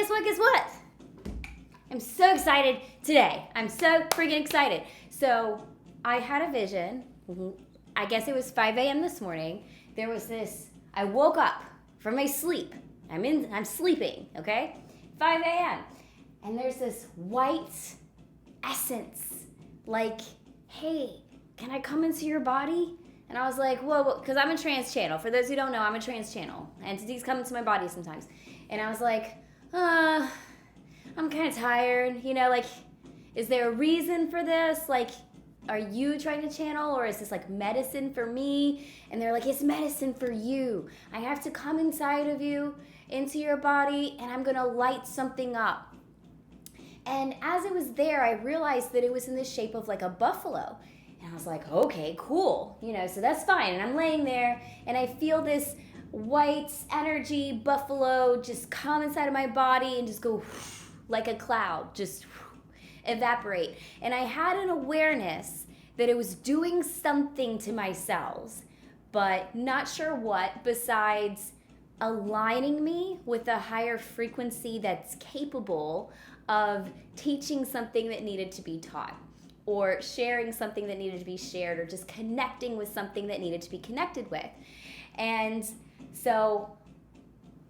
Guess what? I'm so excited today. I'm so freaking excited. So I had a vision. I guess it was 5 a.m. this morning. There was this, I woke up from my sleep. I'm sleeping, okay? 5 a.m. And there's this white essence. Like, hey, can I come into your body? And I was like, whoa, because I'm a trance channel. For those who don't know, I'm a trance channel. Entities come into my body sometimes. And I was like, I'm kind of tired. You know, like, is there a reason for this? Like, are you trying to channel, or is this like medicine for me? And they're like, it's medicine for you. I have to come inside of you, into your body, and I'm going to light something up. And as it was there, I realized that it was in the shape of like a buffalo. And I was like, okay, cool. You know, so that's fine. And I'm laying there, and I feel this white energy buffalo just come inside of my body and just go like a cloud, just evaporate. And I had an awareness that it was doing something to my cells, but not sure what, besides aligning me with a higher frequency that's capable of teaching something that needed to be taught, or sharing something that needed to be shared, or just connecting with something that needed to be connected with. And so,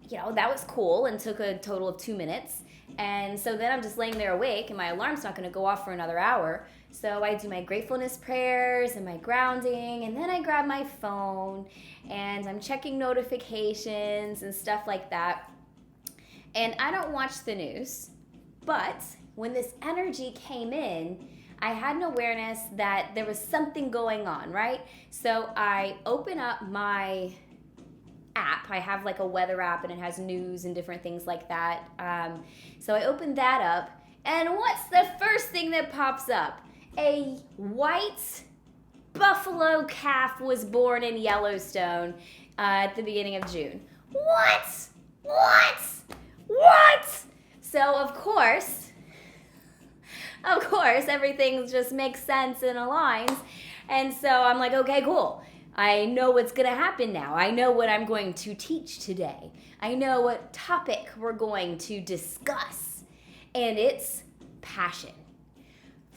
you know, that was cool and took a total of 2 minutes. And so then I'm just laying there awake, and my alarm's not going to go off for another hour. So I do my gratefulness prayers and my grounding, and then I grab my phone and I'm checking notifications and stuff like that. And I don't watch the news, but when this energy came in, I had an awareness that there was something going on, right? So I open up my app. I have like a weather app, and it has news and different things like that. So I opened that up, and what's the first thing that pops up? A white buffalo calf was born in Yellowstone at the beginning of June. What? So of course, everything just makes sense and aligns. And so I'm like, okay, cool. I know what's going to happen now. I know what I'm going to teach today. I know what topic we're going to discuss. And it's passion.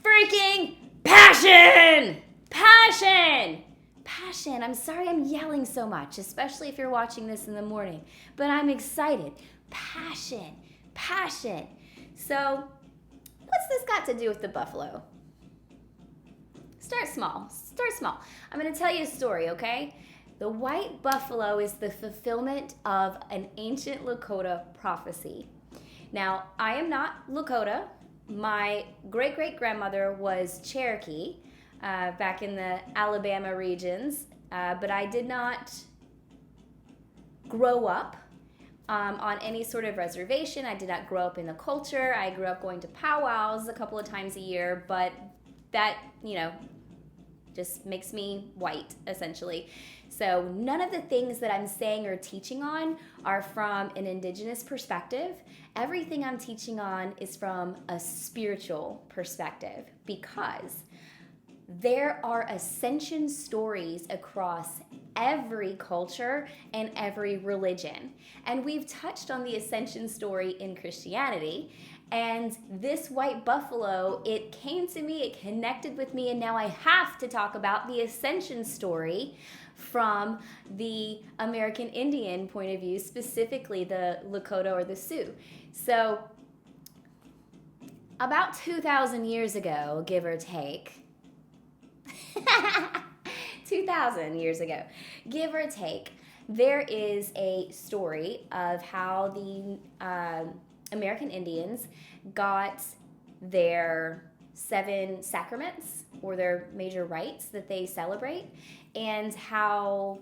Freaking passion! Passion. I'm sorry I'm yelling so much, especially if you're watching this in the morning. But I'm excited. Passion. So, what's this got to do with the buffalo? Start small. I'm going to tell you a story, okay? The white buffalo is the fulfillment of an ancient Lakota prophecy. Now, I am not Lakota. My great-great-grandmother was Cherokee back in the Alabama regions, but I did not grow up on any sort of reservation. I did not grow up in the culture. I grew up going to powwows a couple of times a year, but that, you know, just makes me white, essentially. So none of the things that I'm saying or teaching on are from an indigenous perspective. Everything I'm teaching on is from a spiritual perspective, because there are ascension stories across every culture and every religion. And we've touched on the ascension story in Christianity. And this white buffalo, it came to me, it connected with me, and now I have to talk about the ascension story from the American Indian point of view, specifically the Lakota or the Sioux. So about 2,000 years ago, give or take, 2,000 years ago, give or take, there is a story of how the American Indians got their 7 sacraments, or their major rites that they celebrate, and how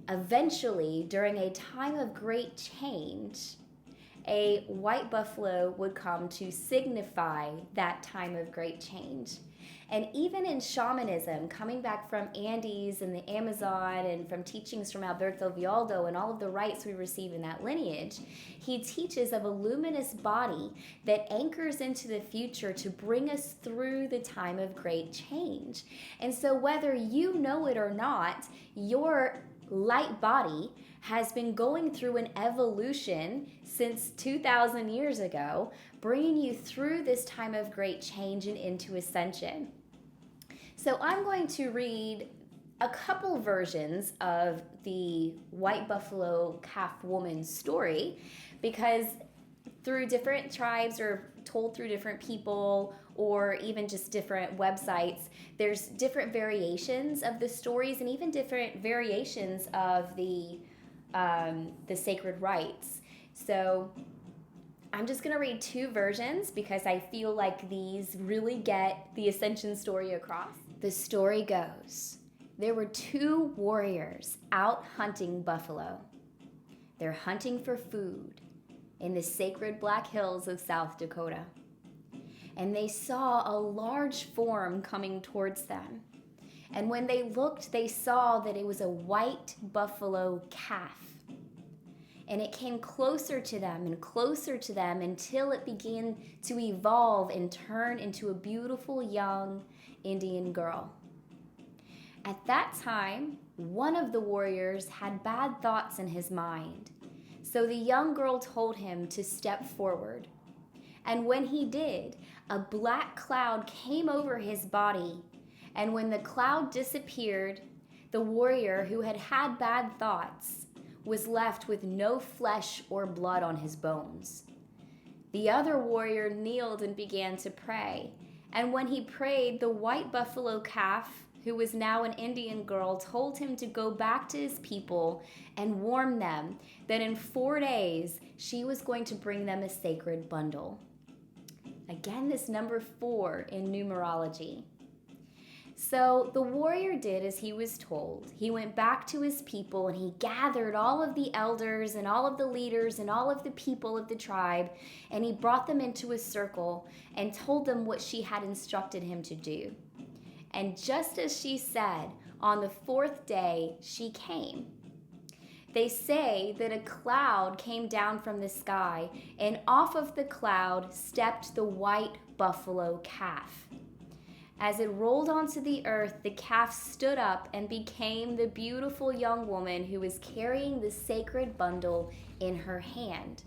eventually, during a time of great change, a white buffalo would come to signify that time of great change. And even in shamanism, coming back from Andes and the Amazon, and from teachings from Alberto Villoldo and all of the rites we receive in that lineage, he teaches of a luminous body that anchors into the future to bring us through the time of great change. And so whether you know it or not, your light body has been going through an evolution since 2,000 years ago, bringing you through this time of great change and into ascension. So I'm going to read a couple versions of the white buffalo calf woman story, because through different tribes or told through different people or even just different websites, there's different variations of the stories and even different variations of the sacred rites. So I'm just going to read two versions because I feel like these really get the ascension story across. The story goes, there were two warriors out hunting buffalo. They're hunting for food in the sacred Black Hills of South Dakota. And they saw a large form coming towards them. And when they looked, they saw that it was a white buffalo calf. And it came closer to them until it began to evolve and turn into a beautiful young Indian girl. At that time, one of the warriors had bad thoughts in his mind. So the young girl told him to step forward. And when he did, a black cloud came over his body. And when the cloud disappeared, the warrior who had had bad thoughts was left with no flesh or blood on his bones. The other warrior kneeled and began to pray. And when he prayed, the white buffalo calf, who was now an Indian girl, told him to go back to his people and warn them that in 4 days she was going to bring them a sacred bundle. Again, this number 4 in numerology. So the warrior did as he was told. He went back to his people and he gathered all of the elders and all of the leaders and all of the people of the tribe, and he brought them into a circle and told them what she had instructed him to do. And just as she said, on the 4th day, she came. They say that a cloud came down from the sky, and off of the cloud stepped the white buffalo calf. As it rolled onto the earth, the calf stood up and became the beautiful young woman who was carrying the sacred bundle in her hand.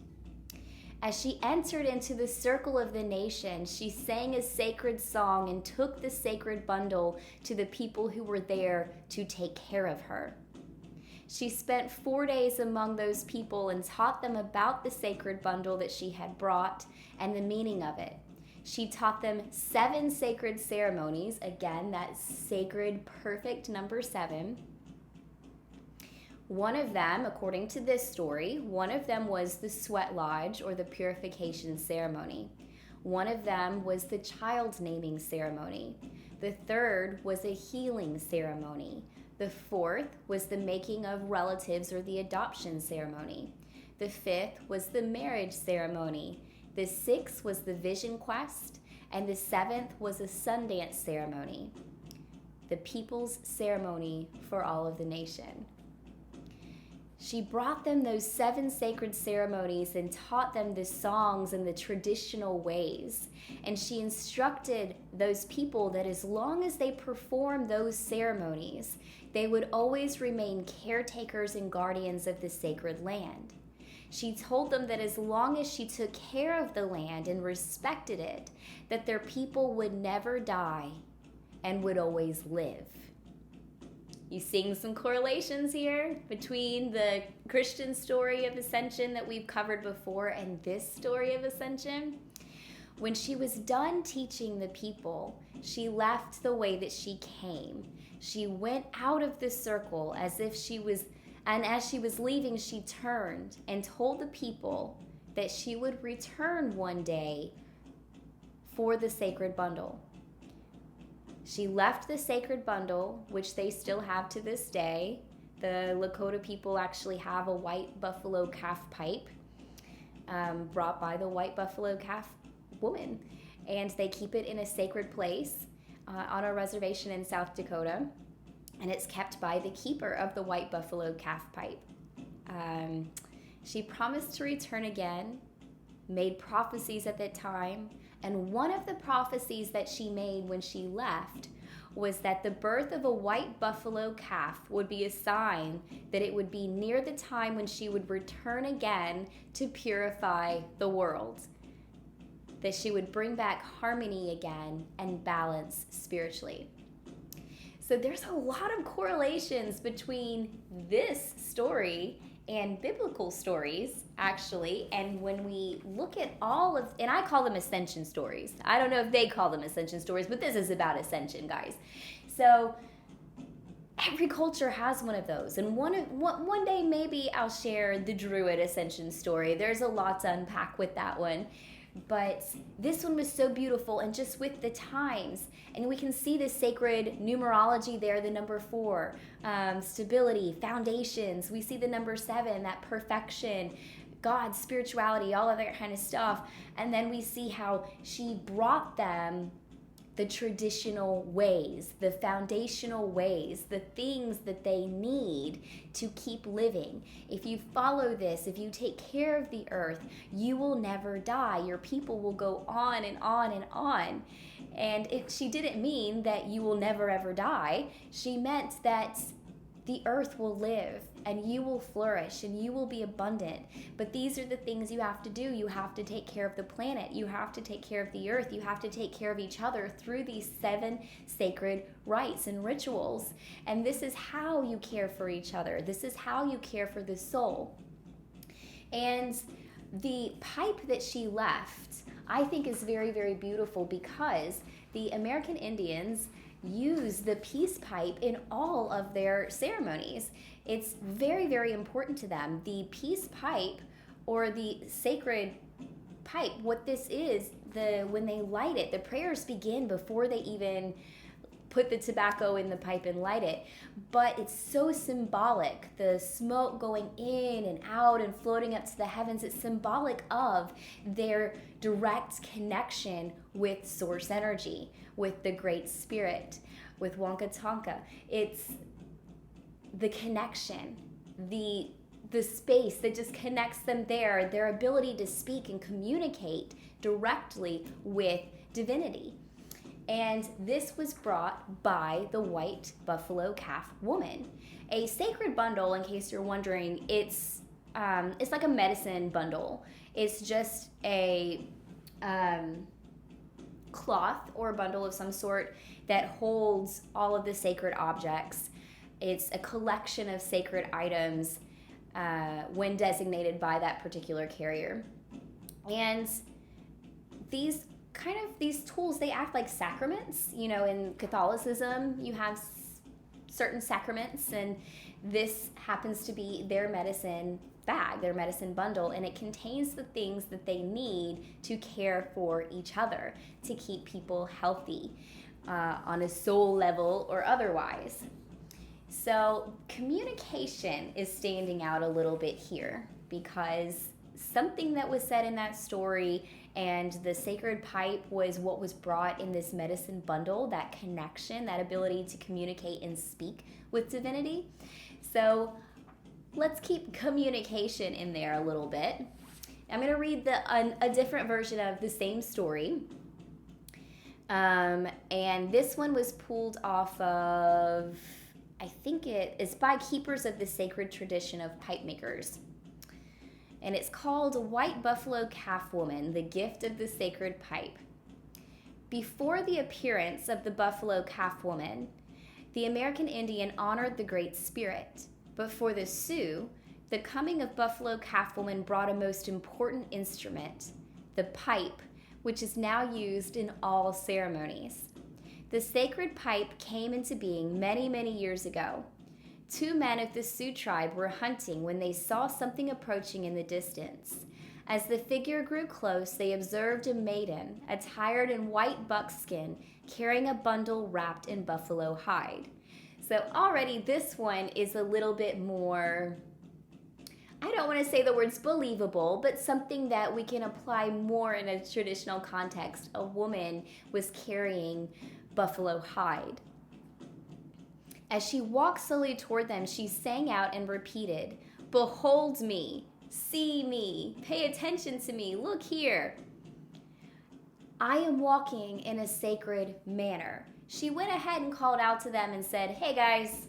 As she entered into the circle of the nation, she sang a sacred song and took the sacred bundle to the people who were there to take care of her. She spent 4 days among those people and taught them about the sacred bundle that she had brought and the meaning of it. She taught them 7 sacred ceremonies, again, that sacred perfect number 7. One of them, according to this story, one of them was the sweat lodge or the purification ceremony. One of them was the child naming ceremony. The third was a healing ceremony. The fourth was the making of relatives or the adoption ceremony. The fifth was the marriage ceremony. The sixth was the vision quest. And the seventh was a Sundance ceremony, the people's ceremony for all of the nation. She brought them those 7 sacred ceremonies and taught them the songs and the traditional ways. And she instructed those people that as long as they performed those ceremonies, they would always remain caretakers and guardians of the sacred land. She told them that as long as she took care of the land and respected it, that their people would never die and would always live. You seeing some correlations here between the Christian story of ascension that we've covered before and this story of ascension? When she was done teaching the people, she left the way that she came. She went out of the circle as she was leaving, she turned and told the people that she would return one day for the sacred bundle. She left the sacred bundle, which they still have to this day. The Lakota people actually have a white buffalo calf pipe brought by the white buffalo calf woman. And they keep it in a sacred place on a reservation in South Dakota. And it's kept by the keeper of the white buffalo calf pipe. She promised to return again, made prophecies at that time. And one of the prophecies that she made when she left was that the birth of a white buffalo calf would be a sign that it would be near the time when she would return again to purify the world, that she would bring back harmony again and balance spiritually. So there's a lot of correlations between this story and biblical stories, actually. And when we look at all of, and I call them ascension stories. I don't know if they call them ascension stories, but this is about ascension, guys. So every culture has one of those. And one day maybe I'll share the Druid ascension story. There's a lot to unpack with that one. But this one was so beautiful, and just with the times, and we can see the sacred numerology there, the number 4, stability, foundations. We see the number 7, that perfection, God, spirituality, all of that kind of stuff. And then we see how she brought them the traditional ways, the foundational ways, the things that they need to keep living. If you follow this, if you take care of the earth, you will never die. Your people will go on and on and on. And she didn't mean that you will never ever die. She meant that the earth will live and you will flourish and you will be abundant. But these are the things you have to do. You have to take care of the planet. You have to take care of the earth. You have to take care of each other through these 7 sacred rites and rituals. And this is how you care for each other. This is how you care for the soul. And the pipe that she left, I think, is very, very beautiful, because the American Indians use the peace pipe in all of their ceremonies. It's very, very important to them. The peace pipe, or the sacred pipe, what this is, when they light it, the prayers begin before they even put the tobacco in the pipe and light it. But it's so symbolic. The smoke going in and out and floating up to the heavens, it's symbolic of their direct connection with source energy, with the Great Spirit, with Wonka Tonka. It's the connection, the space that just connects them there, their ability to speak and communicate directly with divinity. And this was brought by the white buffalo calf woman. A sacred bundle, in case you're wondering, it's like a medicine bundle. It's just a cloth or a bundle of some sort that holds all of the sacred objects. It's a collection of sacred items when designated by that particular carrier. And these tools, they act like sacraments. You know, in Catholicism, you have certain sacraments, and this happens to be their medicine bag, their medicine bundle, and it contains the things that they need to care for each other, to keep people healthy on a soul level or otherwise. So communication is standing out a little bit here, because something that was said in that story and the sacred pipe was what was brought in this medicine bundle, that connection, that ability to communicate and speak with divinity. So let's keep communication in there a little bit. I'm going to read a different version of the same story. And this one was pulled off of, I think it's by Keepers of the Sacred Tradition of Pipe Makers. And it's called White Buffalo Calf Woman, the Gift of the Sacred Pipe. Before the appearance of the Buffalo Calf Woman, the American Indian honored the Great Spirit. But for the Sioux, the coming of Buffalo Calf Woman brought a most important instrument, the pipe, which is now used in all ceremonies. The sacred pipe came into being many, many years ago. 2 men of the Sioux tribe were hunting when they saw something approaching in the distance. As the figure grew close, they observed a maiden, attired in white buckskin, carrying a bundle wrapped in buffalo hide. So already this one is a little bit more, I don't want to say the words believable, but something that we can apply more in a traditional context. A woman was carrying buffalo hide. As she walked slowly toward them, she sang out and repeated, "Behold me, see me, pay attention to me, look here. I am walking in a sacred manner," she went ahead and called out to them and said, "Hey guys,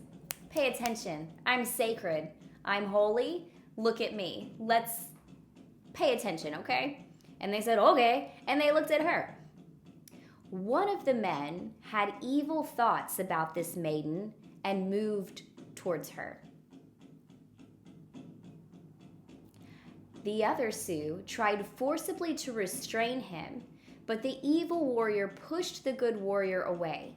pay attention. I'm sacred. I'm holy. Look at me. Let's pay attention, okay?" And they said, "Okay." And they looked at her. One of the men had evil thoughts about this maiden and moved towards her. The other Sioux tried forcibly to restrain him, but the evil warrior pushed the good warrior away.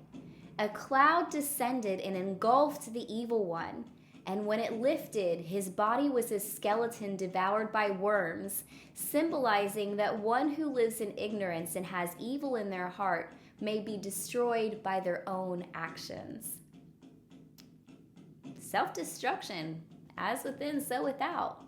A cloud descended and engulfed the evil one, and when it lifted, his body was a skeleton devoured by worms, symbolizing that one who lives in ignorance and has evil in their heart may be destroyed by their own actions. Self-destruction, as within, so without.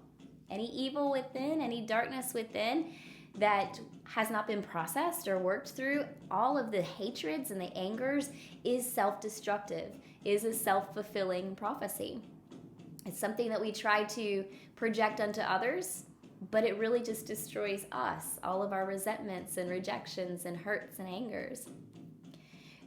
Any evil within, any darkness within that has not been processed or worked through, all of the hatreds and the angers is self-destructive, is a self-fulfilling prophecy. It's something that we try to project onto others, but it really just destroys us, all of our resentments and rejections and hurts and angers.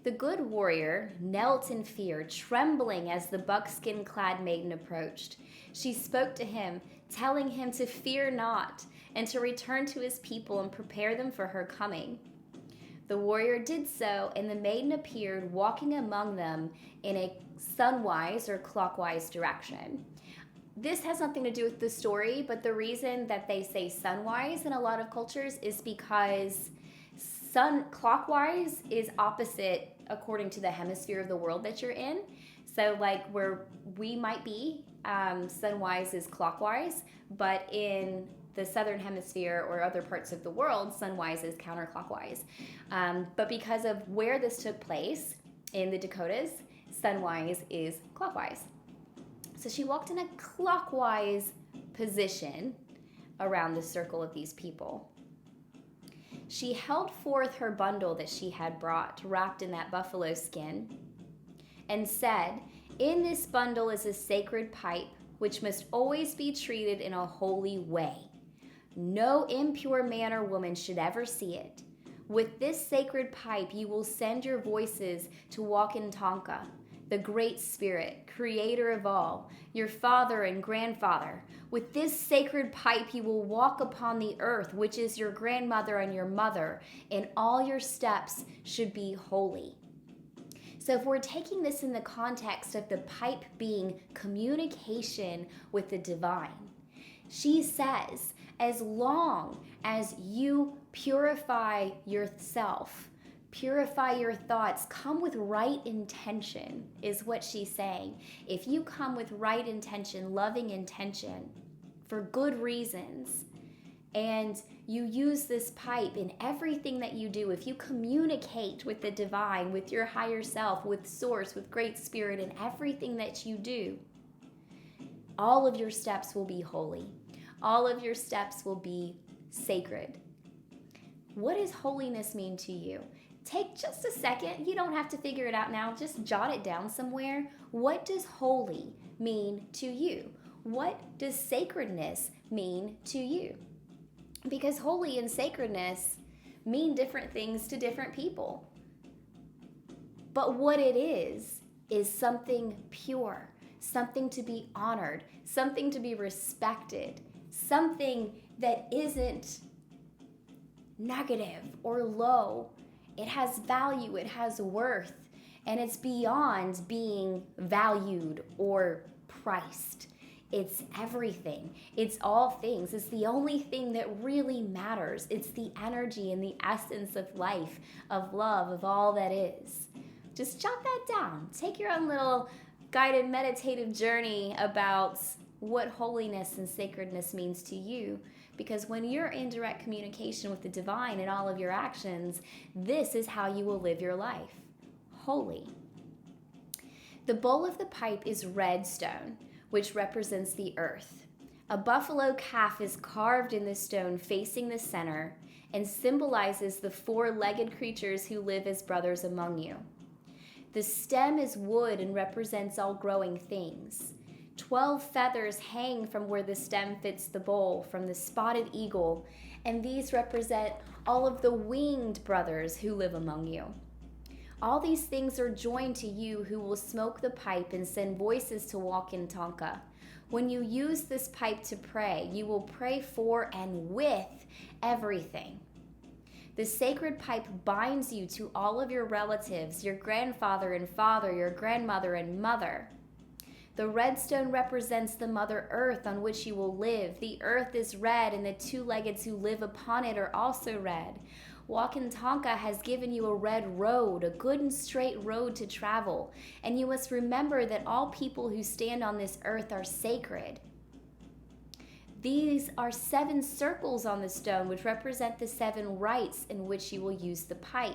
The good warrior knelt in fear, trembling as the buckskin-clad maiden approached. She spoke to him, telling him to fear not and to return to his people and prepare them for her coming. The warrior did so, and the maiden appeared, walking among them in a sunwise or clockwise direction. This has nothing to do with the story, but the reason that they say sunwise in a lot of cultures is because clockwise is opposite according to the hemisphere of the world that you're in. So like where we might be, sunwise is clockwise, but in the southern hemisphere or other parts of the world, sunwise is counterclockwise. But because of where this took place in the Dakotas, sunwise is clockwise. So she walked in a clockwise position around the circle of these people. She held forth her bundle that she had brought, wrapped in that buffalo skin, and said, "In this bundle is a sacred pipe, which must always be treated in a holy way. No impure man or woman should ever see it. With this sacred pipe, you will send your voices to walk in Tonka, the Great Spirit, creator of all, your father and grandfather. With this sacred pipe, you will walk upon the earth, which is your grandmother and your mother, and all your steps should be holy." So if we're taking this in the context of the pipe being communication with the divine, she says, as long as you purify yourself, purify your thoughts, come with right intention, is what she's saying. If you come with right intention, loving intention, for good reasons, and you use this pipe in everything that you do, if you communicate with the divine, with your higher self, with source, with Great Spirit in everything that you do, all of your steps will be holy. All of your steps will be sacred. What does holiness mean to you? Take just a second. You don't have to figure it out now. Just jot it down somewhere. What does holy mean to you? What does sacredness mean to you? Because holy and sacredness mean different things to different people. But what it is something pure, something to be honored, something to be respected, something that isn't negative or low. It has value, it has worth, and it's beyond being valued or priced. It's everything. It's all things. It's the only thing that really matters. It's the energy and the essence of life, of love, of all that is. Just jot that down. Take your own little guided meditative journey about what holiness and sacredness means to you. Because when you're in direct communication with the divine in all of your actions, this is how you will live your life. Holy. The bowl of the pipe is red stone, which represents the earth. A buffalo calf is carved in the stone facing the center and symbolizes the four-legged creatures who live as brothers among you. The stem is wood and represents all growing things. 12 feathers hang from where the stem fits the bowl from the spotted eagle, and these represent all of the winged brothers who live among you. All these things are joined to you who will smoke the pipe and send voices to walk in Tonka. When you use this pipe to pray, you will pray for and with everything. The sacred pipe binds you to all of your relatives, your grandfather and father, your grandmother and mother. The red stone represents the Mother Earth on which you will live. The earth is red, and the two-leggeds who live upon it are also red. Walkin' Tonka has given you a red road, a good and straight road to travel. And you must remember that all people who stand on this earth are sacred. These are 7 circles on the stone, which represent the 7 rites in which you will use the pipe.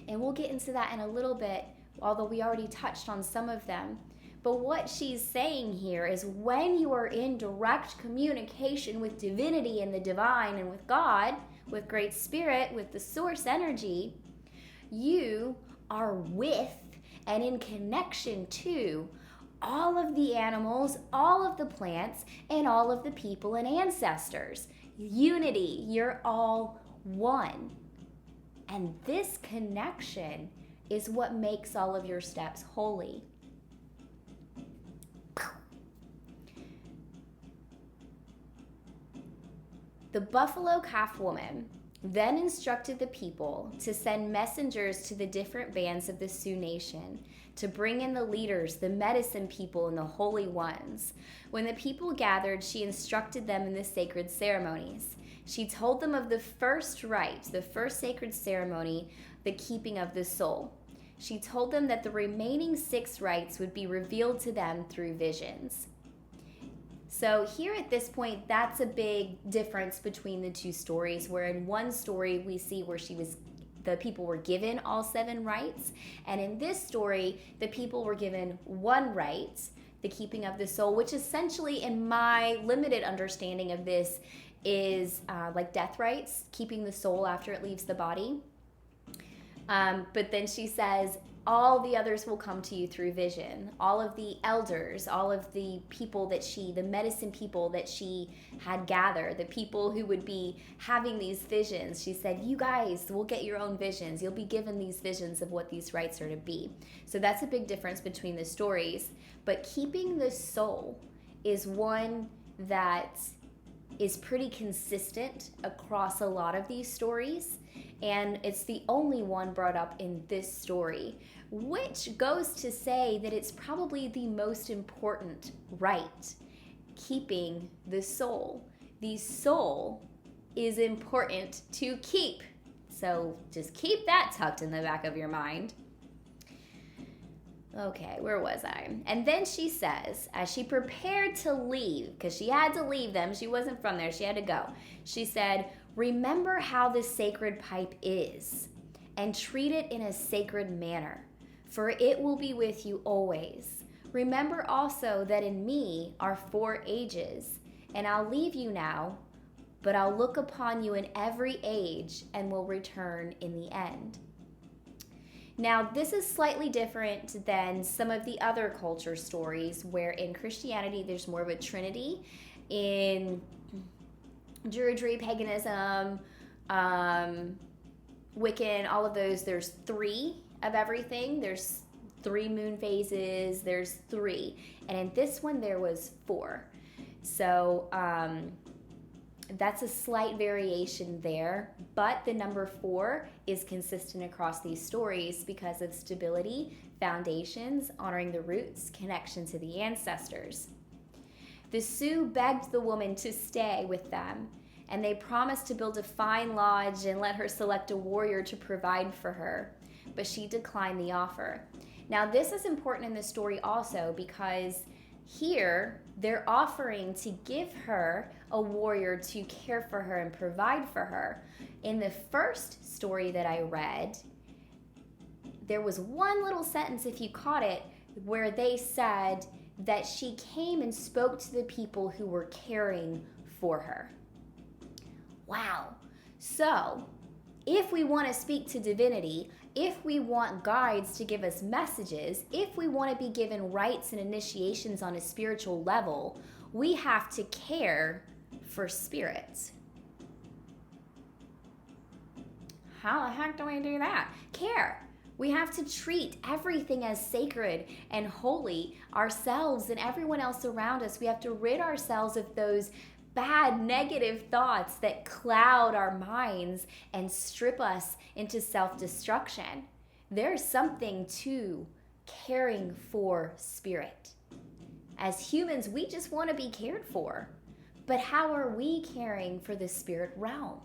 And we'll get into that in a little bit, although we already touched on some of them. But what she's saying here is when you are in direct communication with divinity and the divine and with God, with Great Spirit, with the source energy, you are with and in connection to all of the animals, all of the plants, and all of the people and ancestors. Unity, you're all one. And this connection is what makes all of your steps holy. The buffalo calf woman then instructed the people to send messengers to the different bands of the Sioux Nation to bring in the leaders, the medicine people, and the holy ones. When the people gathered, she instructed them in the sacred ceremonies. She told them of the first rite, the first sacred ceremony, the keeping of the soul. She told them that the remaining 6 rites would be revealed to them through visions. So here at this point, that's a big difference between the 2 stories, where in one story we see where the people were given all 7 rites, and in this story, the people were given 1 rite, the keeping of the soul, which essentially, in my limited understanding of this, is like death rites, keeping the soul after it leaves the body. But then she says, all the others will come to you through vision. All of the elders, all of the people the medicine people that she had gathered, the people who would be having these visions. She said, you guys will get your own visions. You'll be given these visions of what these rites are to be. So that's a big difference between the stories. But keeping the soul is one that is pretty consistent across a lot of these stories. And it's the only one brought up in this story, which goes to say that it's probably the most important rite, keeping the soul. The soul is important to keep. So just keep that tucked in the back of your mind. Okay, where was I? And then she says, as she prepared to leave, because she had to leave them, she wasn't from there, she had to go. She said, remember how this sacred pipe is, and treat it in a sacred manner, for it will be with you always. Remember also that in me are 4 ages, and I'll leave you now, but I'll look upon you in every age and will return in the end. Now, this is slightly different than some of the other culture stories where in Christianity there's more of a trinity. In Druidry, paganism, Wiccan, all of those, there's 3 of everything. There's 3 moon phases, there's 3. And in this one there was 4. So that's a slight variation there, but the number 4 is consistent across these stories because of stability, foundations, honoring the roots, connection to the ancestors. The Sioux begged the woman to stay with them, and they promised to build a fine lodge and let her select a warrior to provide for her, but she declined the offer. Now, this is important in the story also because here they're offering to give her a warrior to care for her and provide for her. In the first story that I read, there was one little sentence, if you caught it, where they said that she came and spoke to the people who were caring for her. Wow. So, if we want to speak to divinity, if we want guides to give us messages, if we want to be given rites and initiations on a spiritual level, we have to care for spirits. How the heck do we do that? Care. We have to treat everything as sacred and holy, ourselves and everyone else around us. We have to rid ourselves of those bad, negative thoughts that cloud our minds and strip us into self-destruction. There's something to caring for spirit. As humans, we just want to be cared for. But how are we caring for the spirit realm?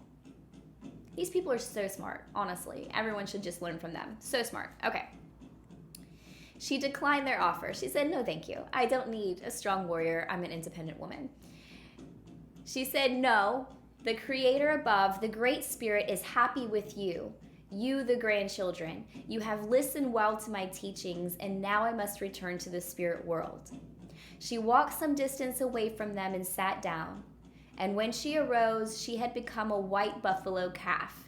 These people are so smart, honestly. Everyone should just learn from them. So smart. Okay. She declined their offer. She said, no, thank you. I don't need a strong warrior. I'm an independent woman. She said, no, the creator above, the great spirit, is happy with you. You, the grandchildren. You have listened well to my teachings, and now I must return to the spirit world. She walked some distance away from them and sat down. And when she arose, she had become a white buffalo calf.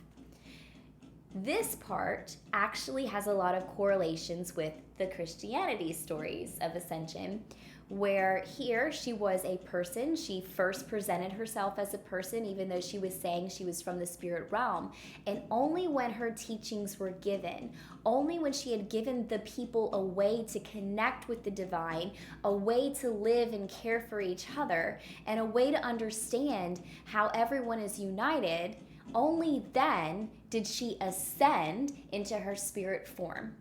This part actually has a lot of correlations with the Christianity stories of ascension, where here she was a person. She first presented herself as a person, even though she was saying she was from the spirit realm. And only when her teachings were given, only when she had given the people a way to connect with the divine, a way to live and care for each other, and a way to understand how everyone is united, only then did she ascend into her spirit form.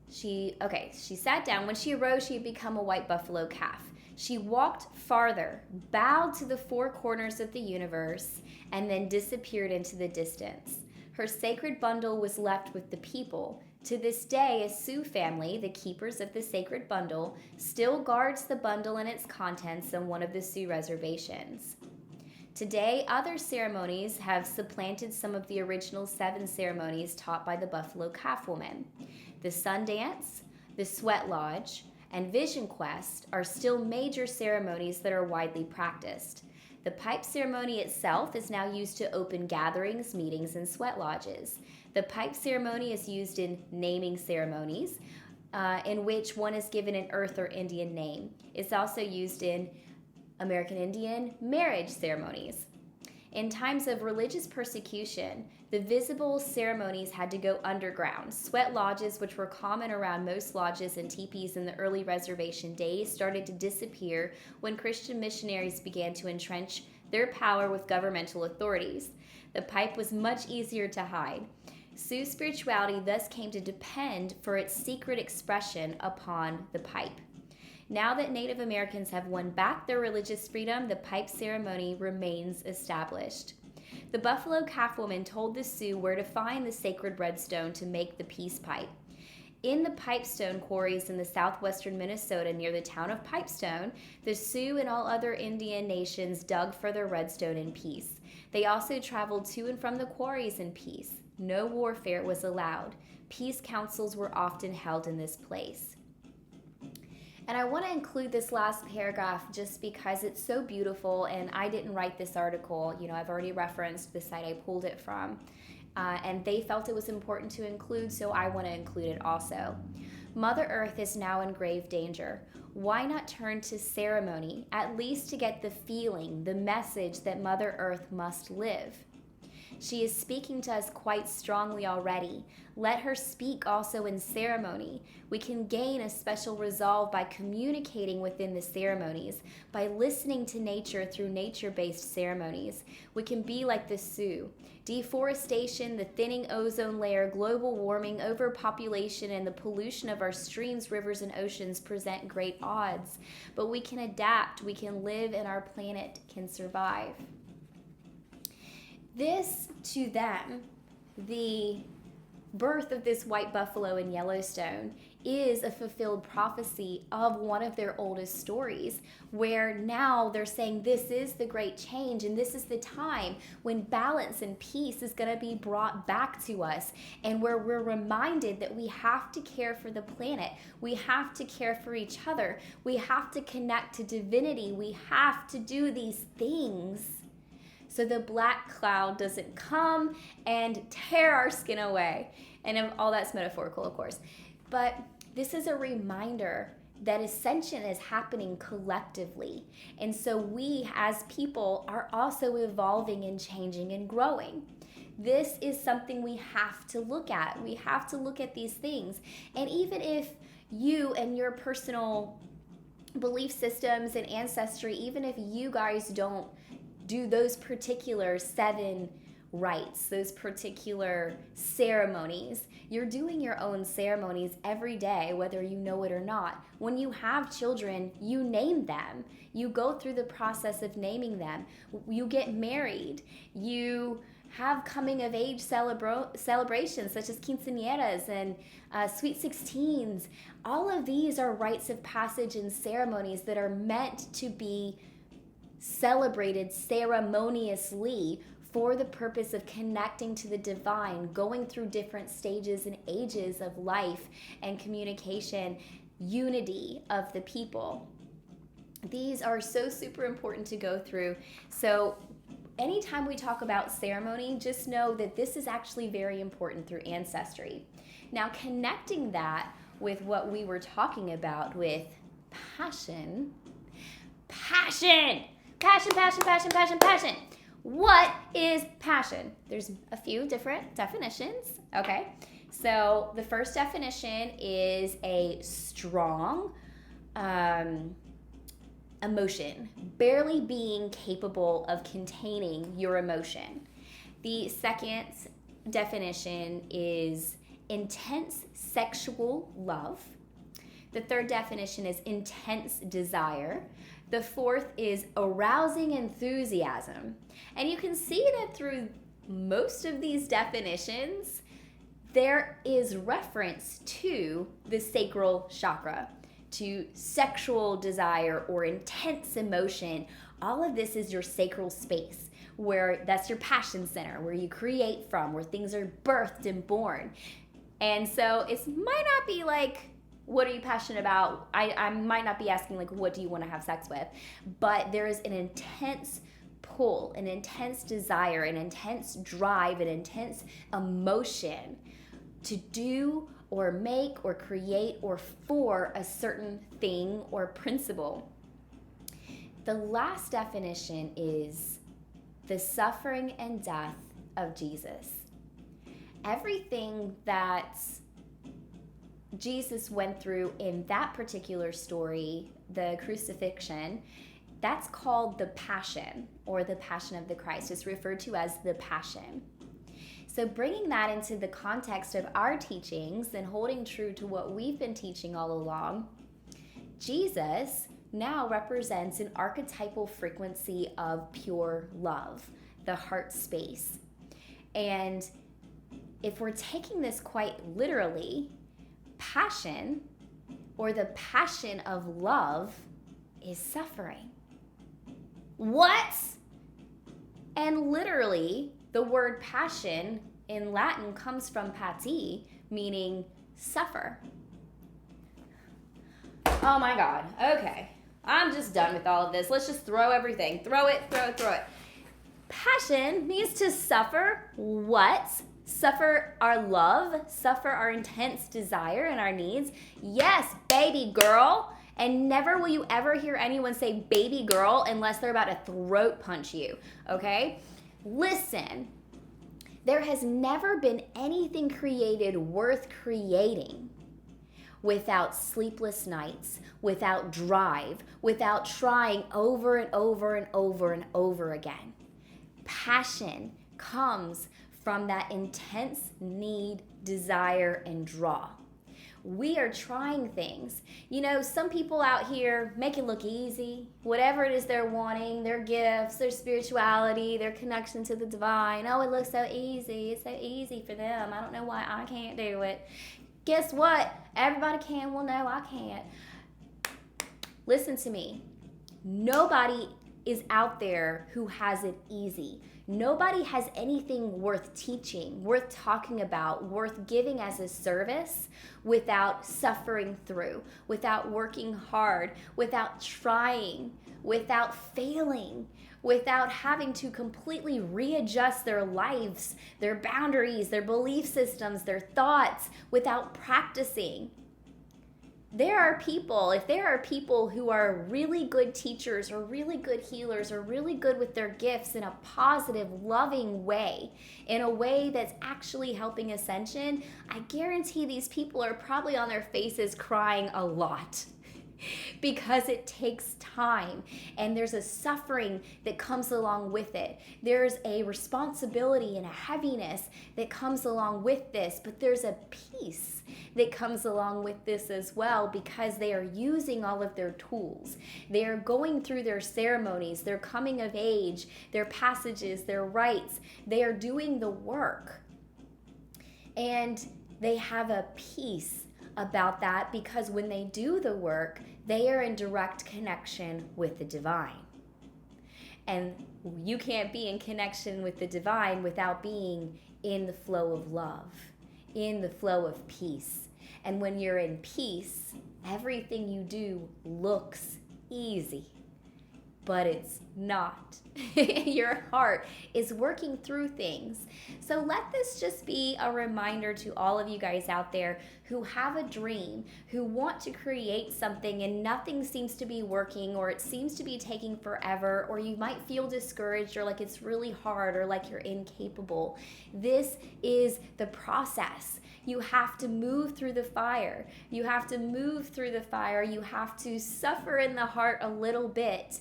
She sat down. When she arose, she had become a white buffalo calf. She walked farther, bowed to the four corners of the universe, and then disappeared into the distance. Her sacred bundle was left with the people. To this day, a Sioux family, the keepers of the sacred bundle, still guards the bundle and its contents on one of the Sioux reservations. Today, other ceremonies have supplanted some of the original 7 ceremonies taught by the Buffalo Calf Woman. The Sun Dance, the Sweat Lodge, and Vision Quest are still major ceremonies that are widely practiced. The pipe ceremony itself is now used to open gatherings, meetings, and sweat lodges. The pipe ceremony is used in naming ceremonies, in which one is given an Earth or Indian name. It's also used in American Indian marriage ceremonies. In times of religious persecution, the visible ceremonies had to go underground. Sweat lodges, which were common around most lodges and teepees in the early reservation days, started to disappear when Christian missionaries began to entrench their power with governmental authorities. The pipe was much easier to hide. Sioux spirituality thus came to depend for its secret expression upon the pipe. Now that Native Americans have won back their religious freedom, the pipe ceremony remains established. The Buffalo Calf Woman told the Sioux where to find the sacred red stone to make the peace pipe. In the pipestone quarries in the southwestern Minnesota near the town of Pipestone, the Sioux and all other Indian nations dug for their redstone in peace. They also traveled to and from the quarries in peace. No warfare was allowed. Peace councils were often held in this place. And I want to include this last paragraph just because it's so beautiful, and I didn't write this article. I've already referenced the site I pulled it from, and they felt it was important to include, so I want to include it also. Mother Earth is now in grave danger. Why not turn to ceremony, at least to get the feeling, the message that Mother Earth must live? She is speaking to us quite strongly already. Let her speak also in ceremony. We can gain a special resolve by communicating within the ceremonies, by listening to nature through nature-based ceremonies. We can be like the Sioux. Deforestation, the thinning ozone layer, global warming, overpopulation, and the pollution of our streams, rivers, and oceans present great odds. But we can adapt, we can live, and our planet can survive. This, to them, the birth of this white buffalo in Yellowstone, is a fulfilled prophecy of one of their oldest stories, where now they're saying this is the great change, and this is the time when balance and peace is going to be brought back to us, and where we're reminded that we have to care for the planet, we have to care for each other, we have to connect to divinity, we have to do these things so the black cloud doesn't come and tear our skin away. And all that's metaphorical, of course. But this is a reminder that ascension is happening collectively. And so we as people are also evolving and changing and growing. This is something we have to look at. We have to look at these things. And even if you and your personal belief systems and ancestry, even if you guys don't do those particular 7 rites, those particular ceremonies, you're doing your own ceremonies every day, whether you know it or not. When you have children, you name them. You go through the process of naming them. You get married. You have coming of age celebrations such as quinceañeras and sweet 16s. All of these are rites of passage and ceremonies that are meant to be celebrated ceremoniously for the purpose of connecting to the divine, going through different stages and ages of life and communication, unity of the people. These are so super important to go through. So anytime we talk about ceremony, just know that this is actually very important through ancestry. Now, connecting that with what we were talking about with passion. What is passion? There's a few different definitions, okay? So the first definition is a strong emotion, barely being capable of containing your emotion. The second definition is intense sexual love. The third definition is intense desire. The fourth is arousing enthusiasm. And you can see that through most of these definitions, there is reference to the sacral chakra, to sexual desire or intense emotion. All of this is your sacral space, where that's your passion center, where you create from, where things are birthed and born. And so it might not be like, what are you passionate about? I might not be asking like, what do you want to have sex with? But there is an intense pull, an intense desire, an intense drive, an intense emotion to do or make or create or for a certain thing or principle. The last definition is the suffering and death of Jesus. Everything that Jesus went through in that particular story, the crucifixion, that's called the Passion, or the Passion of the Christ. It's referred to as the Passion. So bringing that into the context of our teachings and holding true to what we've been teaching all along, Jesus now represents an archetypal frequency of pure love, the heart space. And if we're taking this quite literally, passion, or the passion of love, is suffering. What? And literally, the word passion in Latin comes from pati, meaning suffer. Oh my God. Okay. I'm just done with all of this. Let's just throw everything. Throw it. Passion means to suffer what? Suffer our love, suffer our intense desire and our needs. Yes, baby girl. And never will you ever hear anyone say baby girl unless they're about to throat punch you, okay? Listen, there has never been anything created worth creating without sleepless nights, without drive, without trying over and over and over and over again. Passion comes from that intense need, desire, and draw. We are trying things. You know, some people out here make it look easy. Whatever it is they're wanting, their gifts, their spirituality, their connection to the divine. Oh, it looks so easy. It's so easy for them. I don't know why I can't do it. Guess what? Everybody can. Well, no, I can't. Listen to me. Nobody is out there who has it easy. Nobody has anything worth teaching, worth talking about, worth giving as a service without suffering through, without working hard, without trying, without failing, without having to completely readjust their lives, their boundaries, their belief systems, their thoughts, without practicing. if there are people who are really good teachers or really good healers or really good with their gifts in a positive, loving way, in a way that's actually helping ascension, I guarantee these people are probably on their faces crying a lot. Because it takes time and there's a suffering that comes along with it. There's a responsibility and a heaviness that comes along with this, but there's a peace that comes along with this as well because they are using all of their tools. They are going through their ceremonies, their coming of age, their passages, their rites. They are doing the work. And they have a peace about that because when they do the work, they are in direct connection with the divine. And you can't be in connection with the divine without being in the flow of love, in the flow of peace. And when you're in peace, everything you do looks easy, but it's not. Your heart is working through things. So let this just be a reminder to all of you guys out there who have a dream, who want to create something and nothing seems to be working, or it seems to be taking forever, or you might feel discouraged or like it's really hard or like you're incapable. This is the process. You have to move through the fire. You have to move through the fire. You have to suffer in the heart a little bit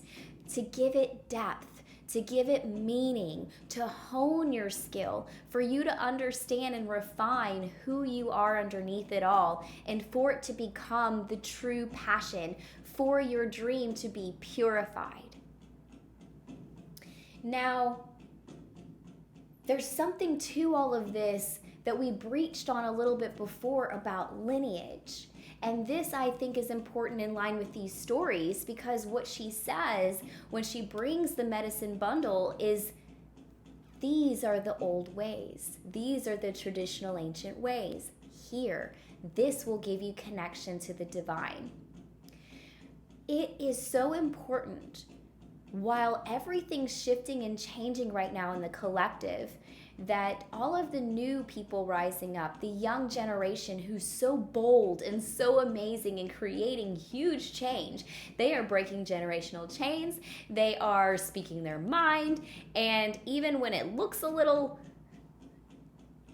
to give it depth, to give it meaning, to hone your skill, for you to understand and refine who you are underneath it all, and for it to become the true passion, for your dream to be purified. Now, there's something to all of this that we breached on a little bit before about lineage. And this, I think, is important in line with these stories because what she says when she brings the medicine bundle is, these are the old ways. These are the traditional ancient ways. Here, this will give you connection to the divine. It is so important, while everything's shifting and changing right now in the collective, that all of the new people rising up, the young generation who's so bold and so amazing in creating huge change, they are breaking generational chains, they are speaking their mind, and even when it looks a little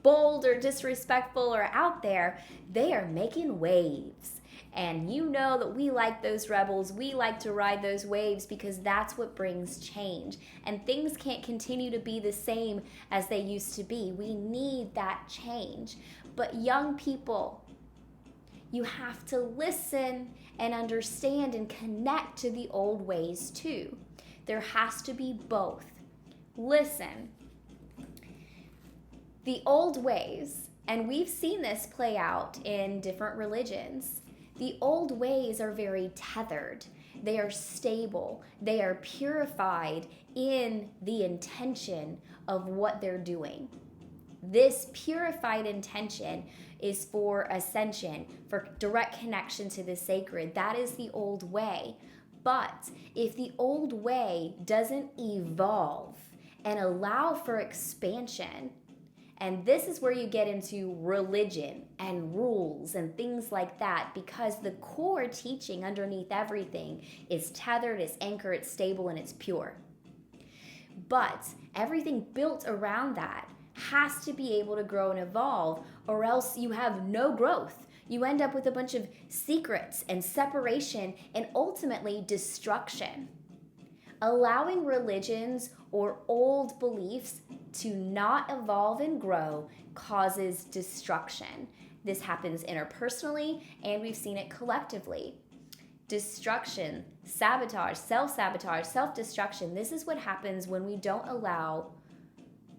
bold or disrespectful or out there, they are making waves. And you know that we like those rebels. We like to ride those waves because that's what brings change. And things can't continue to be the same as they used to be. We need that change. But young people, you have to listen and understand and connect to the old ways too. There has to be both. Listen. The old ways, and we've seen this play out in different religions, the old ways are very tethered. They are stable. They are purified in the intention of what they're doing. This purified intention is for ascension, for direct connection to the sacred. That is the old way. But if the old way doesn't evolve and allow for expansion, and this is where you get into religion and rules and things like that, because the core teaching underneath everything is tethered, it's anchored, it's stable, and it's pure. But everything built around that has to be able to grow and evolve, or else you have no growth. You end up with a bunch of secrets and separation and ultimately destruction. Allowing religions or old beliefs to not evolve and grow causes destruction. This happens interpersonally, and we've seen it collectively. Destruction, sabotage, self-destruction. This is what happens when we don't allow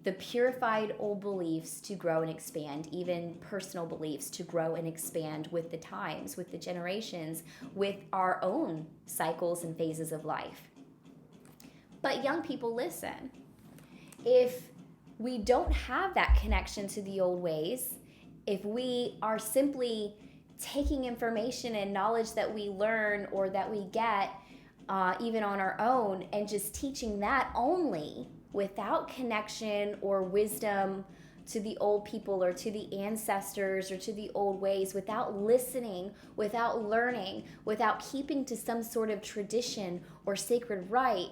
the purified old beliefs to grow and expand, even personal beliefs to grow and expand with the times, with the generations, with our own cycles and phases of life. But young people, listen. If we don't have that connection to the old ways, if we are simply taking information and knowledge that we learn or that we get even on our own and just teaching that only without connection or wisdom to the old people or to the ancestors or to the old ways without listening, without learning, without keeping to some sort of tradition or sacred rite,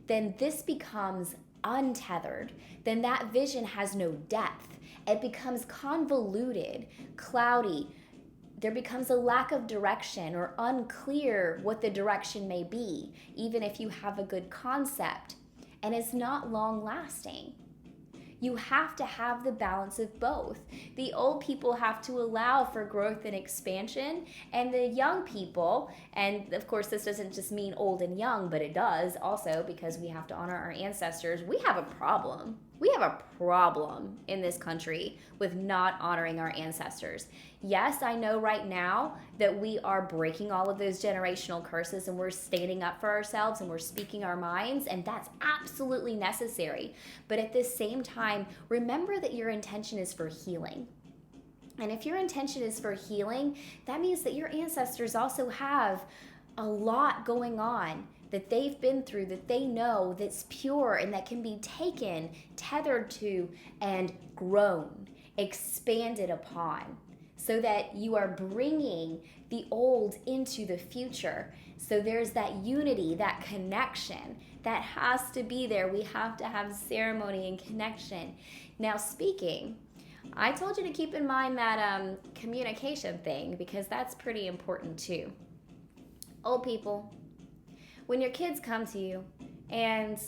then this becomes untethered. Then that vision has no depth. It becomes convoluted, cloudy. There becomes a lack of direction or unclear what the direction may be, even if you have a good concept. And it's not long lasting. You have to have the balance of both. The old people have to allow for growth and expansion, and the young people, and of course this doesn't just mean old and young, but it does also, because we have to honor our ancestors. We have a problem. We have a problem in this country with not honoring our ancestors. Yes, I know right now that we are breaking all of those generational curses and we're standing up for ourselves and we're speaking our minds, and that's absolutely necessary. But at the same time, remember that your intention is for healing. And if your intention is for healing, that means that your ancestors also have a lot going on that they've been through, that they know, that's pure and that can be taken, tethered to, and grown, expanded upon, so that you are bringing the old into the future. So there's that unity, that connection that has to be there. We have to have ceremony and connection. Now, speaking, I told you to keep in mind that communication thing, because that's pretty important too. Old people, when your kids come to you and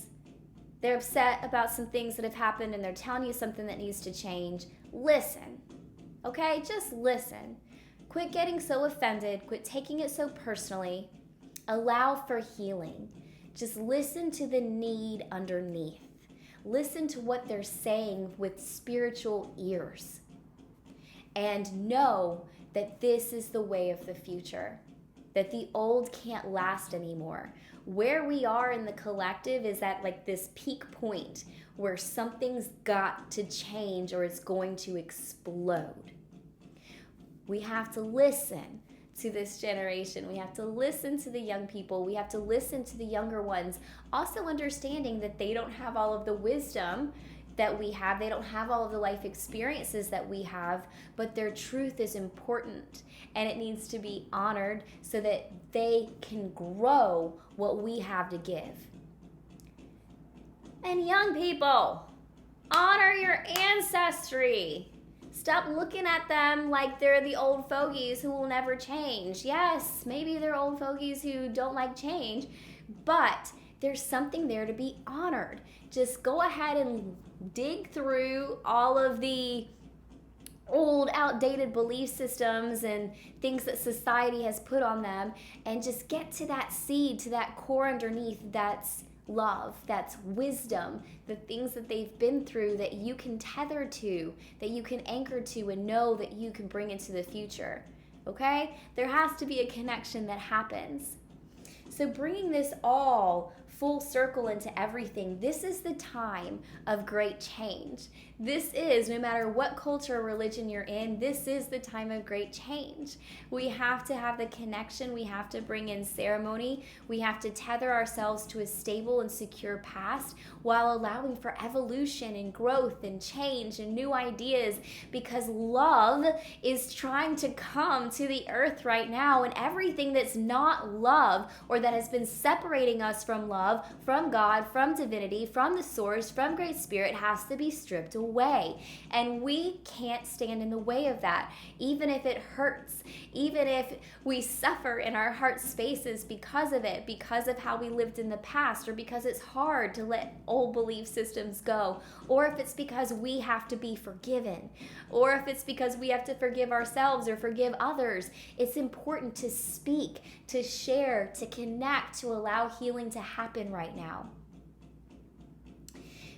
they're upset about some things that have happened and they're telling you something that needs to change, listen, okay? Just listen. Quit getting so offended. Quit taking it so personally. Allow for healing. Just listen to the need underneath. Listen to what they're saying with spiritual ears. And know that this is the way of the future. That the old can't last anymore. Where we are in the collective is at like this peak point where something's got to change or it's going to explode. We have to listen to this generation. We have to listen to the young people. We have to listen to the younger ones. Also understanding that they don't have all of the wisdom that we have. They don't have all of the life experiences that we have, but their truth is important and it needs to be honored so that they can grow what we have to give. And young people, honor your ancestry. Stop looking at them like they're the old fogies who will never change. Yes, maybe they're old fogies who don't like change, but there's something there to be honored. Just go ahead and dig through all of the old, outdated belief systems and things that society has put on them, and just get to that seed, to that core underneath. That's love, that's wisdom, the things that they've been through that you can tether to, that you can anchor to, and know that you can bring into the future. Okay? There has to be a connection that happens. So bringing this all full circle into everything, this is the time of great change. This is, no matter what culture or religion you're in, this is the time of great change. We have to have the connection. We have to bring in ceremony. We have to tether ourselves to a stable and secure past while allowing for evolution and growth and change and new ideas, because love is trying to come to the earth right now, and everything that's not love or that has been separating us from love, from God, from divinity, from the source, from Great Spirit has to be stripped away. And we can't stand in the way of that, even if it hurts, even if we suffer in our heart spaces because of it, because of how we lived in the past, or because it's hard to let old belief systems go, or if it's because we have to be forgiven, or if it's because we have to forgive ourselves or forgive others. It's important to speak, to share, to connect, to allow healing to happen right now.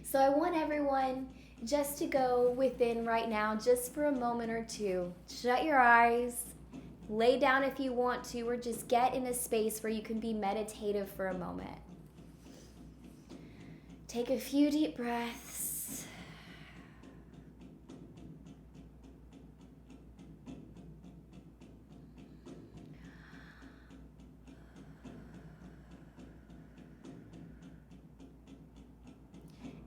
So I want everyone just to go within right now, just for a moment or two. Shut your eyes, lay down if you want to, or just get in a space where you can be meditative for a moment. Take a few deep breaths.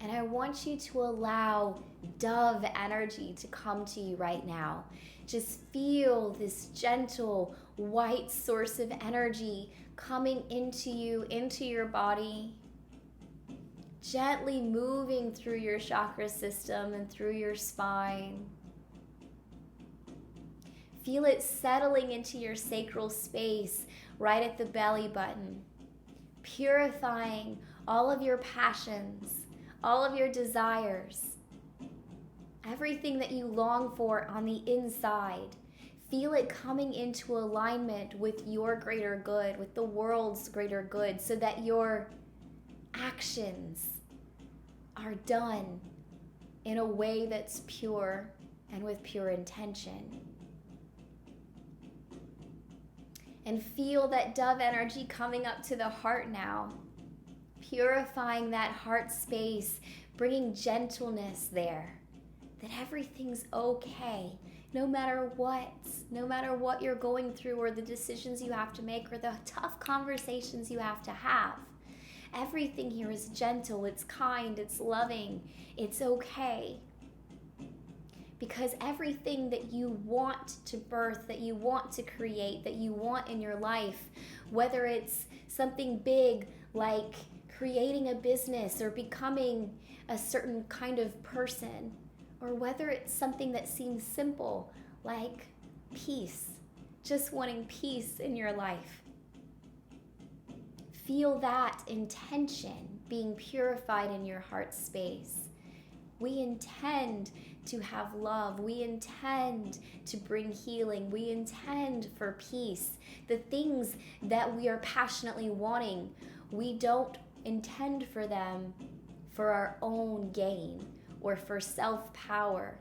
And I want you to allow dove energy to come to you right now. Just feel this gentle white source of energy coming into you, into your body, gently moving through your chakra system and through your spine. Feel it settling into your sacral space right at the belly button, purifying all of your passions, all of your desires, everything that you long for on the inside. Feel it coming into alignment with your greater good, with the world's greater good, so that your actions are done in a way that's pure and with pure intention. And feel that dove energy coming up to the heart now, purifying that heart space, bringing gentleness there, that everything's okay, no matter what you're going through, or the decisions you have to make, or the tough conversations you have to have. Everything here is gentle, it's kind, it's loving, it's okay. Because everything that you want to birth, that you want to create, that you want in your life, whether it's something big like creating a business or becoming a certain kind of person, or whether it's something that seems simple like peace, just wanting peace in your life. Feel that intention being purified in your heart space. We intend to have love. We intend to bring healing. We intend for peace. The things that we are passionately wanting, we don't intend for them for our own gain or for self-power.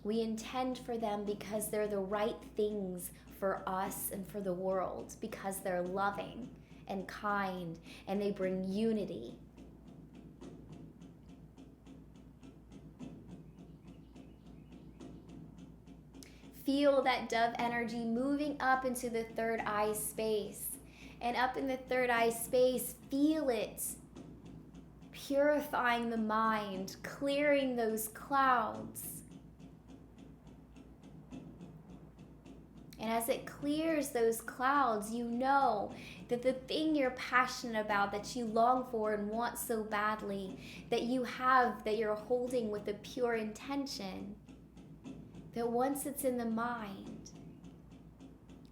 We intend for them because they're the right things for us and for the world, because they're loving and kind and they bring unity. Feel that dove energy moving up into the third eye space. And up in the third eye space, feel it purifying the mind, clearing those clouds. And as it clears those clouds, you know that the thing you're passionate about, that you long for and want so badly, that you have, that you're holding with a pure intention, that once it's in the mind,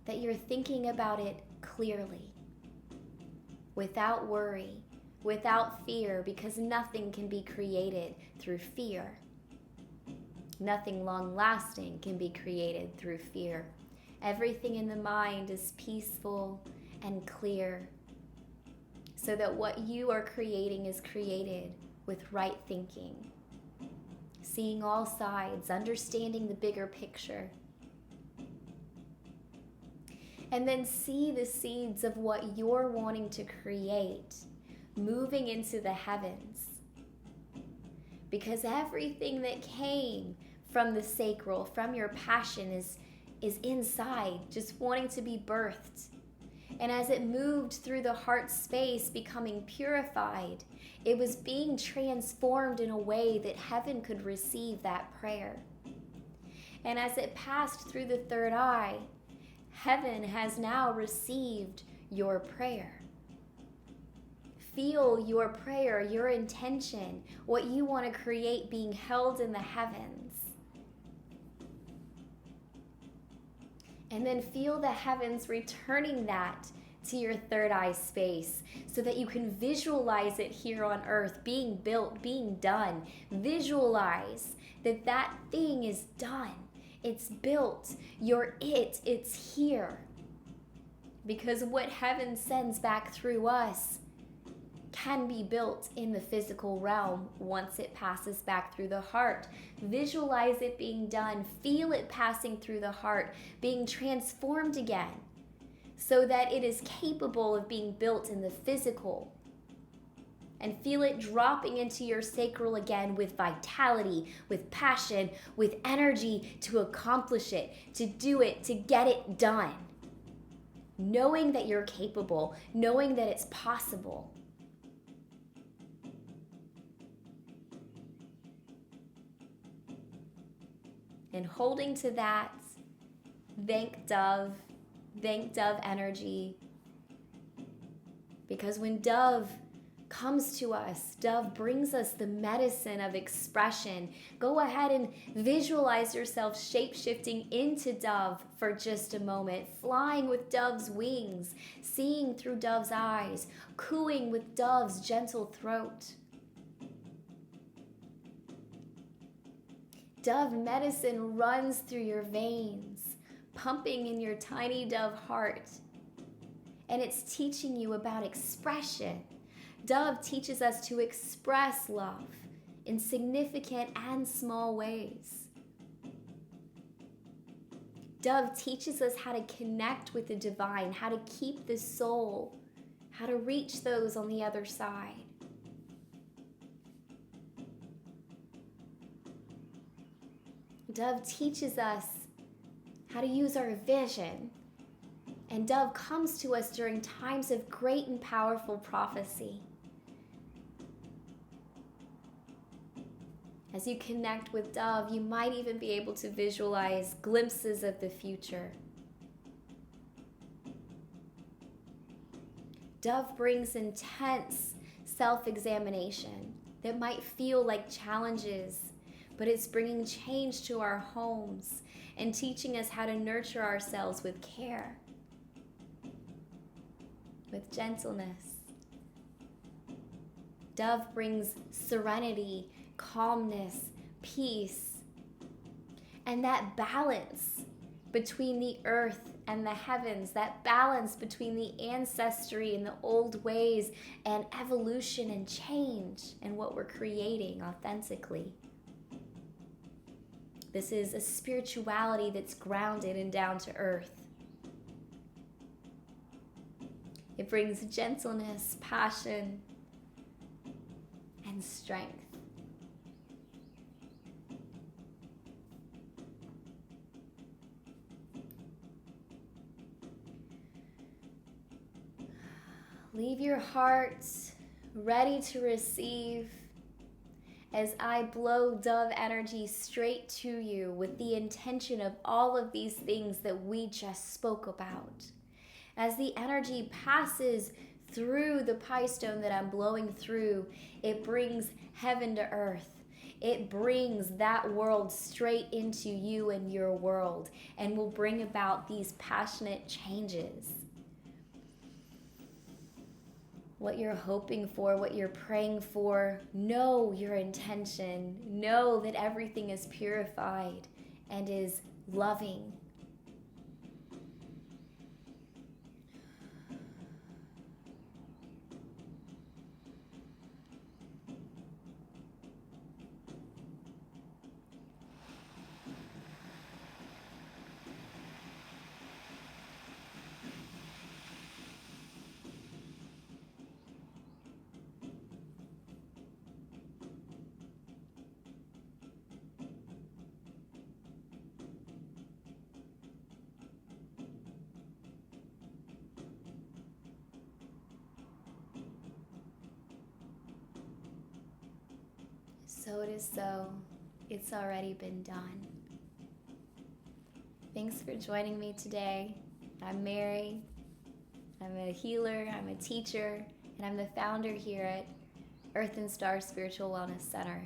that you're thinking about it clearly, without worry, without fear, because nothing can be created through fear. Nothing long-lasting can be created through fear. Everything in the mind is peaceful and clear, so that what you are creating is created with right thinking, seeing all sides, understanding the bigger picture. And then see the seeds of what you're wanting to create moving into the heavens. Because everything that came from the sacral, from your passion, is inside, just wanting to be birthed. And as it moved through the heart space, becoming purified, it was being transformed in a way that heaven could receive that prayer. And as it passed through the third eye, heaven has now received your prayer. Feel your prayer, your intention, what you want to create being held in the heavens. And then feel the heavens returning that to your third eye space so that you can visualize it here on earth, being built, being done. Visualize that that thing is done. It's built. You're it. It's here. Because what heaven sends back through us can be built in the physical realm once it passes back through the heart. Visualize it being done. Feel it passing through the heart, being transformed again, so that it is capable of being built in the physical. And feel it dropping into your sacral again with vitality, with passion, with energy to accomplish it, to do it, to get it done. Knowing that you're capable, knowing that it's possible. And holding to that, thank Dove energy. Because when Dove comes to us, Dove brings us the medicine of expression. Go ahead and visualize yourself shape-shifting into Dove for just a moment, flying with Dove's wings, seeing through Dove's eyes, cooing with Dove's gentle throat. Dove medicine runs through your veins, pumping in your tiny dove heart. And it's teaching you about expression. Dove teaches us to express love in significant and small ways. Dove teaches us how to connect with the divine, how to keep the soul, how to reach those on the other side. Dove teaches us how to use our vision. And Dove comes to us during times of great and powerful prophecy. As you connect with Dove, you might even be able to visualize glimpses of the future. Dove brings intense self-examination that might feel like challenges, but it's bringing change to our homes and teaching us how to nurture ourselves with care, with gentleness. Dove brings serenity, calmness, peace, and that balance between the earth and the heavens, that balance between the ancestry and the old ways and evolution and change and what we're creating authentically. This is a spirituality that's grounded and down to earth. It brings gentleness, passion, and strength. Leave your heart ready to receive as I blow Dove energy straight to you with the intention of all of these things that we just spoke about. As the energy passes through the pie stone that I'm blowing through, it brings heaven to earth. It brings that world straight into you and your world and will bring about these passionate changes. What you're hoping for, what you're praying for, know your intention. Know that everything is purified and is loving. So it is so. It's already been done. Thanks for joining me today. I'm Mary. I'm a healer, I'm a teacher, and I'm the founder here at Earth and Star Spiritual Wellness Center.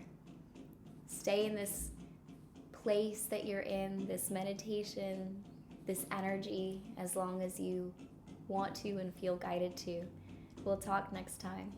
Stay in this place that you're in, this meditation, this energy, as long as you want to and feel guided to. We'll talk next time.